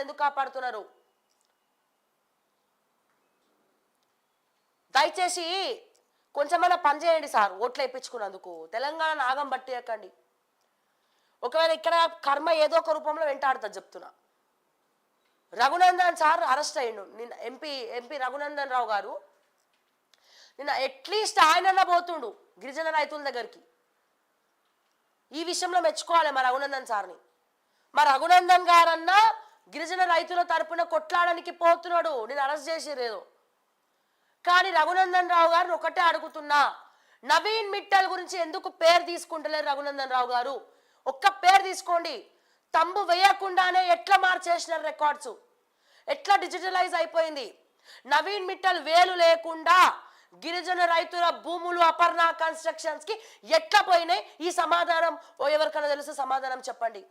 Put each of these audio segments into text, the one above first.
ఎందుకు కాపాడుతున్నారు? దయచేసి కొంచెమైనా పని చేయండి సార్. ఓట్లు వేయించుకున్నందుకు తెలంగాణ నాగం పట్టేయకండి. ఒకవేళ ఇక్కడ కర్మ ఏదో ఒక రూపంలో వెంటాడుతుంది చెప్తున్నా. రఘునందన్ సార్ అరెస్ట్ అయ్యిండు నిన్న. ఎంపీ రఘునందన్ రావు గారు నిన్న అట్లీస్ట్ ఆయనన్నా పోతుండు గిరిజన రైతుల దగ్గరికి. ఈ విషయంలో మెచ్చుకోవాలి మా రఘునందన్ సార్ని. మా రఘునందన్ గారన్నా గిరిజన రైతుల తరపున కొట్లాడడానికి పోతున్నాడు. నేను అరెస్ట్ చేసేదేదో. కానీ రఘునందన్ రావు గారిని ఒకటే అడుగుతున్నా, నవీన్ మిట్టల్ గురించి ఎందుకు పేరు తీసుకుంటలేరు రఘునందన్ రావు గారు? ఒక్క పేరు తీసుకోండి. తంబు వేయకుండానే ఎట్లా మార్చేసినారు రికార్డ్స్, ఎట్లా డిజిటలైజ్ అయిపోయింది. నవీన్ మిట్టల్ వేలు లేకుండా గిరిజన రైతుల భూములు అపర్ణ కన్స్ట్రక్షన్స్ కి ఎట్లా పోయినాయి? ఈ సమాధానం ఎవరికైనా తెలుసు? సమాధానం చెప్పండి.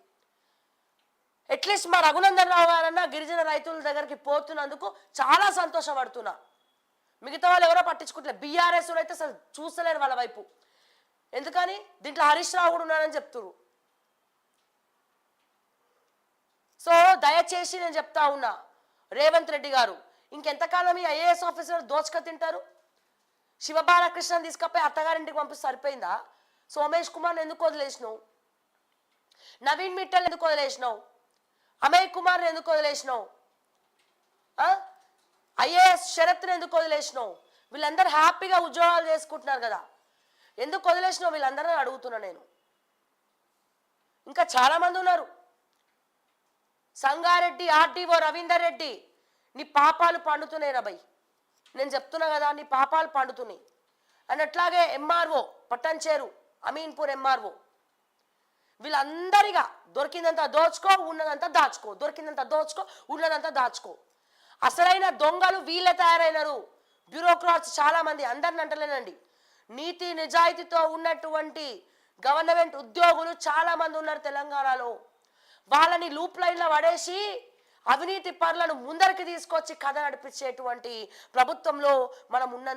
అట్లీస్ట్ మా రఘునందన్ రావు గారన్నా గిరిజన రైతుల దగ్గరికి పోతున్నందుకు చాలా సంతోషపడుతున్నా. మిగతా వాళ్ళు ఎవరో పట్టించుకుంటలేదు. బీఆర్ఎస్ అయితే అసలు చూస్తలేరు వాళ్ళ వైపు. ఎందుకని? దీంట్లో హరీష్ రావు కూడా ఉన్నారని చెప్తున్నారు. సో దయచేసి నేను చెప్తా ఉన్నా, రేవంత్ రెడ్డి గారు ఇంకెంతకాలం ఈ ఐఏఎస్ ఆఫీసర్ దోచుక తింటారు? శివబాలకృష్ణని తీసుకపోయి అత్తగారింటికి పంపిస్తే సరిపోయిందా? సోమేష్ కుమార్ని ఎందుకు వదిలేసినావు? నవీన్ మిట్టల్ ఎందుకు వదిలేసినావు? అమయ్ కుమార్ని ఎందుకు వదిలేసినావు? ఐఏఎస్ శరత్ని ఎందుకు వదిలేసినావు? వీళ్ళందరూ హ్యాపీగా ఉద్యోగాలు చేసుకుంటున్నారు కదా, ఎందుకు వదిలేసినావు వీళ్ళందరూ అడుగుతున్నా నేను. ఇంకా చాలా మంది ఉన్నారు. సంగారెడ్డి ఆర్డీఓ రవీందర్ రెడ్డి, నీ పాపాలు పండుతున్నాయి రబై. నేను చెప్తున్నా కదా, నీ పాపాలు పండుతున్నాయి. అండ్ అట్లాగే ఎంఆర్ఓ పట్టంచేరు, అమీన్పూర్ ఎంఆర్ఓ, వీళ్ళందరిగా దొరికిందంతా దోచుకో, ఉన్నదంతా దాచుకో, దొరికిందంతా దోచుకో, ఉన్నదంతా దాచుకో. అసలైన దొంగలు వీళ్ళే తయారైనారు. బ్యూరోక్రాట్స్ చాలా మంది, అందరిని అంటలేనండి. నీతి నిజాయితీతో ఉన్నటువంటి గవర్నమెంట్ ఉద్యోగులు చాలా మంది ఉన్నారు తెలంగాణలో. వాళ్ళని లూప్ లైన్లో పడేసి అవినీతి పరులను ముందరికి తీసుకొచ్చి కథ నడిపించేటువంటి ప్రభుత్వంలో మనం ఉన్న